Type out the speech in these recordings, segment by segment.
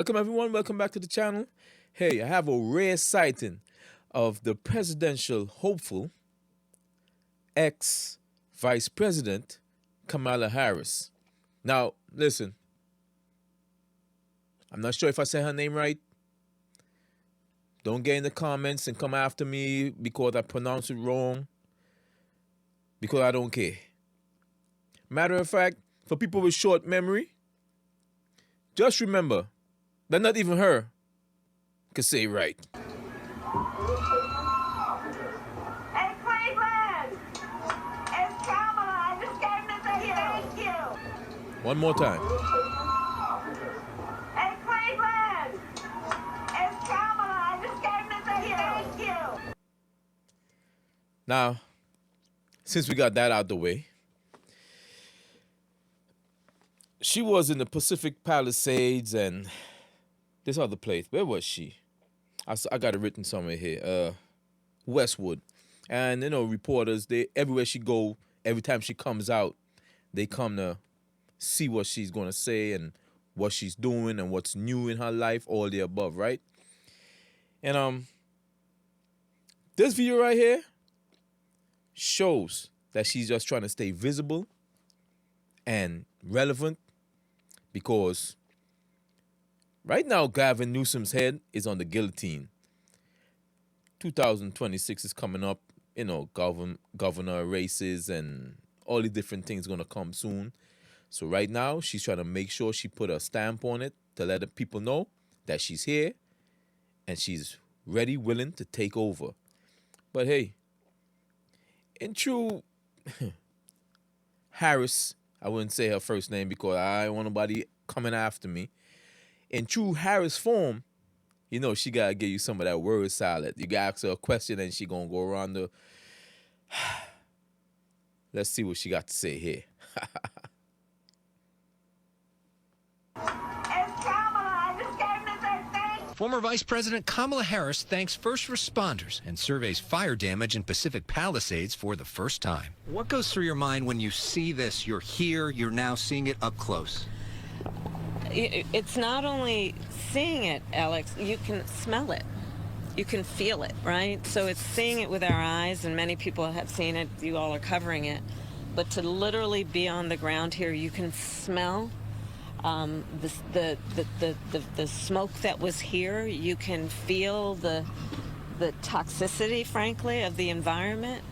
Welcome everyone, welcome back to the channel. Hey, I have a rare sighting of the presidential hopeful, ex-Vice President Kamala Harris. Now, listen, I'm not sure if I said her name right. Don't get in the comments and come after me because I pronounced it wrong, because I don't care. Matter of fact, for people with short memory, just remember that not even her could say it right. Hey, Cleveland! It's Kamala. I just came to say thank you. One more time. Hey, Cleveland! It's Kamala. I just came to say thank you. Now, since we got that out the way, she was in the Pacific Palisades and this other place. Where was she? I got it written somewhere here. Westwood. And, reporters, they everywhere she go, every time she comes out, they come to see what she's going to say and what she's doing and what's new in her life, all the above, right? And this video right here shows that she's just trying to stay visible and relevant because right now Gavin Newsom's head is on the guillotine. 2026 is coming up, governor races and all the different things going to come soon. So right now she's trying to make sure she put a stamp on it to let the people know that she's here and she's ready, willing to take over. But hey, in true Harris, I wouldn't say her first name because I don't want nobody coming after me. In true Harris form, she got to give you some of that word salad. You got to ask her a question and she going to go around the... Let's see what she got to say here. It's Kamala. I just came to say thank you. Former Vice President Kamala Harris thanks first responders and surveys fire damage in Pacific Palisades for the first time. What goes through your mind when you see this? You're here, you're now seeing it up close. It's not only seeing it, Alex, you can smell it. You can feel it, right? So it's seeing it with our eyes, and many people have seen it. You all are covering it. But to literally be on the ground here, you can smell the smoke that was here. You can feel the toxicity, frankly, of the environment.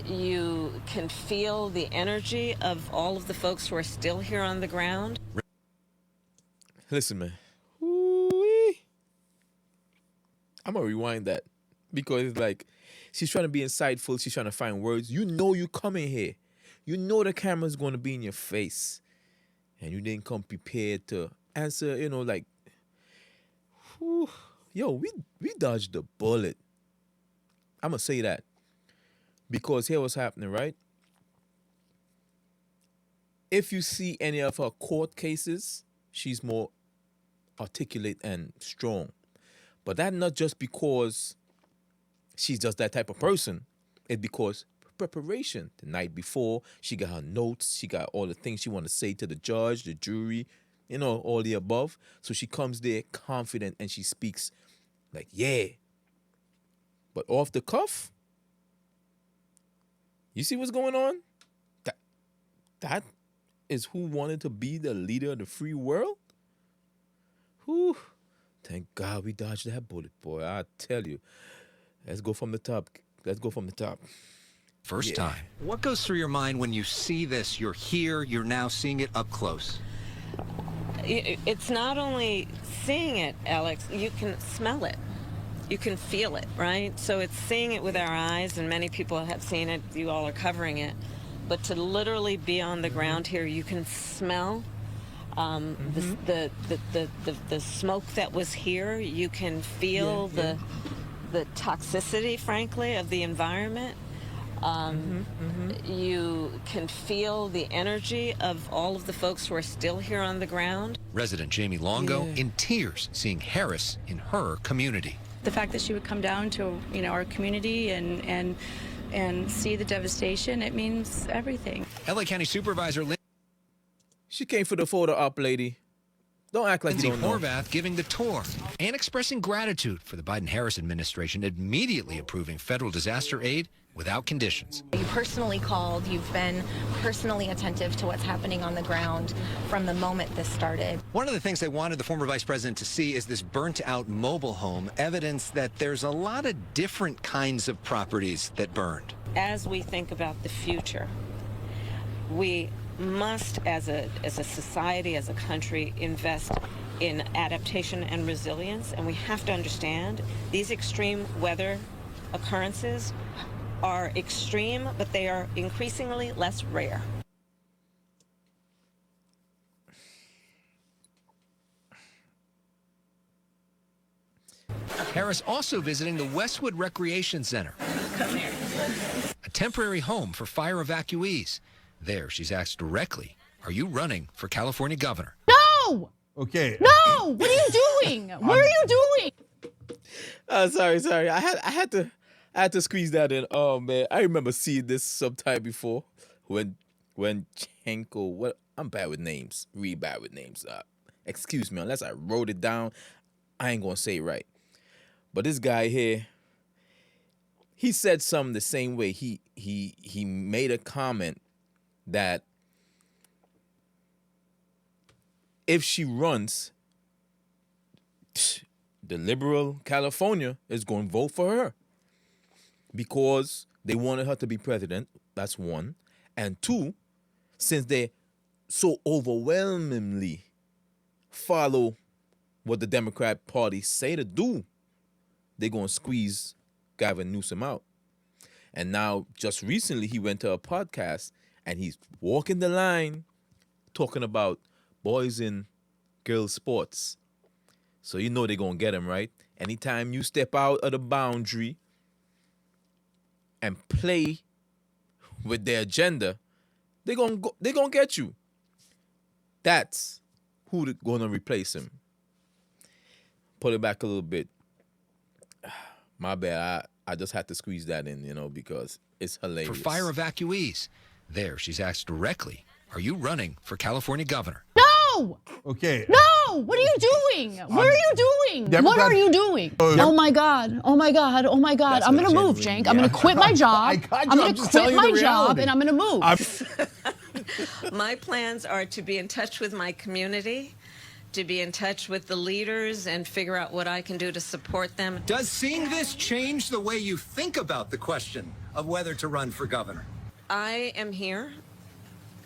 You can feel the energy of all of the folks who are still here on the ground. Listen, man. Ooh-wee. I'm going to rewind that because it's like she's trying to be insightful. She's trying to find words. You coming here. You know the camera's going to be in your face. And you didn't come prepared to answer, whew. Yo, we dodged the bullet. I'm going to say that. Because here what's happening, right? If you see any of her court cases, she's more articulate and strong. But that's not just because she's just that type of person. It's because preparation. The night before, she got her notes. She got all the things she want to say to the judge, the jury, all the above. So she comes there confident and she speaks like, yeah. But off the cuff, you see what's going on? That is who wanted to be the leader of the free world? Whew. Thank God we dodged that bullet, boy. I tell you. Let's go from the top. First time. What goes through your mind when you see this? You're here, you're now seeing it up close. It's not only seeing it, Alex, you can smell it. You can feel it, right? So it's seeing it with our eyes, and many people have seen it. You all are covering it. But to literally be on the ground here, you can smell the smoke that was here. You can feel the toxicity, frankly, of the environment. You can feel the energy of all of the folks who are still here on the ground. Resident Jamie Longo in tears seeing Harris in her community. The fact that she would come down to our community and see the devastation, it means everything. LA County Supervisor Lynn. She came for the photo op, lady. Don't act like you Lindsay don't know. Horvath giving the tour and expressing gratitude for the Biden-Harris administration immediately approving federal disaster aid without conditions. You personally called, you've been personally attentive to what's happening on the ground from the moment this started. One of the things they wanted the former vice president to see is this burnt-out mobile home, evidence that there's a lot of different kinds of properties that burned. As we think about the future, we must, as a society, as a country, invest in adaptation and resilience. And we have to understand these extreme weather occurrences are extreme, but they are increasingly less rare. Harris also visiting the Westwood Recreation Center, a temporary home for fire evacuees. There, she's asked directly, are you running for California governor? No! Okay. No! What are you doing? What are you doing? Sorry. I had to squeeze that in. Oh man, I remember seeing this sometime before when Chenko. What? I'm bad with names. Really bad with names. Excuse me, unless I wrote it down, I ain't gonna say it right. But this guy here, he said something the same way. He made a comment that if she runs, the liberal California is going to vote for her because they wanted her to be president. That's one. And two, since they so overwhelmingly follow what the Democrat Party say to do, they're going to squeeze Gavin Newsom out. And now, just recently, he went to a podcast and he's walking the line talking about boys and girls sports. So you know they're going to get him, right? Anytime you step out of the boundary and play with their agenda, they're going to get you. That's who's going to replace him. Pull it back a little bit. My bad. I just had to squeeze that in, because it's hilarious. For fire evacuees. There, she's asked directly, are you running for California governor? No! Okay. No! What are you doing? What are you doing? What are you doing? Oh my God. Oh my God. Oh my God. That's I'm what going to move, genuine- Cenk. I'm going to quit my job. I got you. I'm I'm going to just quit telling you my the job reality. and I'm going to move. My plans are to be in touch with my community, to be in touch with the leaders and figure out what I can do to support them. Does seeing this change the way you think about the question of whether to run for governor? I am here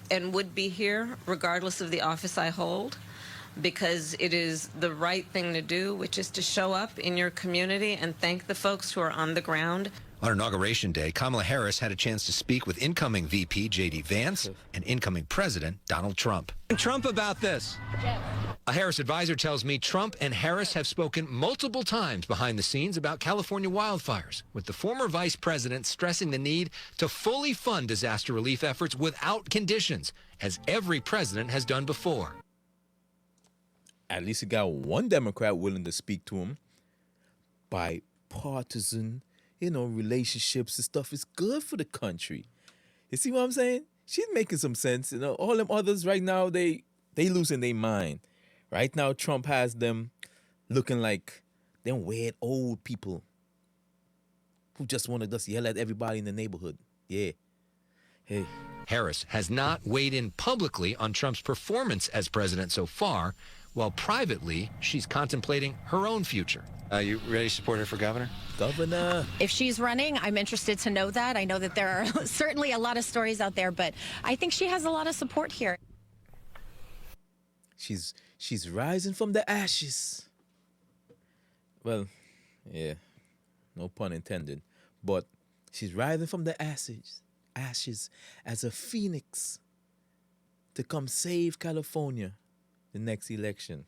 and would be here regardless of the office I hold, because it is the right thing to do, which is to show up in your community and thank the folks who are on the ground. On Inauguration Day, Kamala Harris had a chance to speak with incoming VP J.D. Vance and incoming President Donald Trump. Trump about this. A Harris advisor tells me Trump and Harris have spoken multiple times behind the scenes about California wildfires, with the former vice president stressing the need to fully fund disaster relief efforts without conditions, as every president has done before. At least he got one Democrat willing to speak to him. Bipartisan, relationships and stuff is good for the country. You see what I'm saying? She's making some sense. All them others right now, they losing their mind. Right now, Trump has them looking like them weird old people who just want to just yell at everybody in the neighborhood. Yeah. Hey. Harris has not weighed in publicly on Trump's performance as president so far, while privately she's contemplating her own future. You ready to support her for governor? Governor. If she's running, I'm interested to know that. I know that there are certainly a lot of stories out there, but I think she has a lot of support here. She's rising from the ashes. Well, yeah, no pun intended. But she's rising from the ashes as a phoenix to come save California the next election.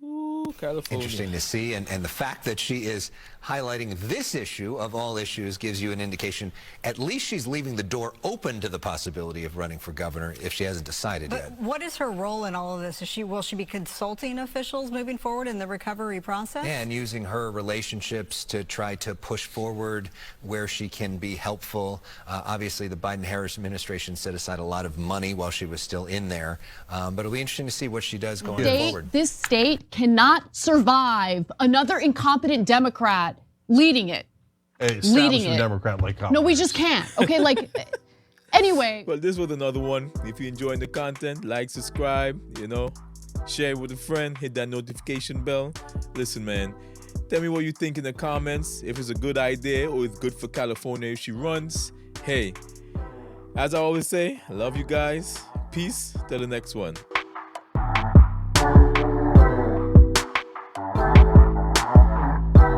Ooh. Ooh, California. Interesting to see, and the fact that she is highlighting this issue of all issues gives you an indication at least she's leaving the door open to the possibility of running for governor if she hasn't decided yet. What is her role in all of this? Will she be consulting officials moving forward in the recovery process? And using her relationships to try to push forward where she can be helpful. Obviously, the Biden-Harris administration set aside a lot of money while she was still in there, but it'll be interesting to see what she does going forward. This state cannot survive another incompetent Democrat leading it. Leading it. Democrat like Kamala. No, we just can't. Okay, like, anyway. Well, this was another one. If you're enjoying the content, like, subscribe, share it with a friend, hit that notification bell. Listen, man, tell me what you think in the comments. If it's a good idea or it's good for California if she runs. Hey, as I always say, I love you guys. Peace. Till the next one.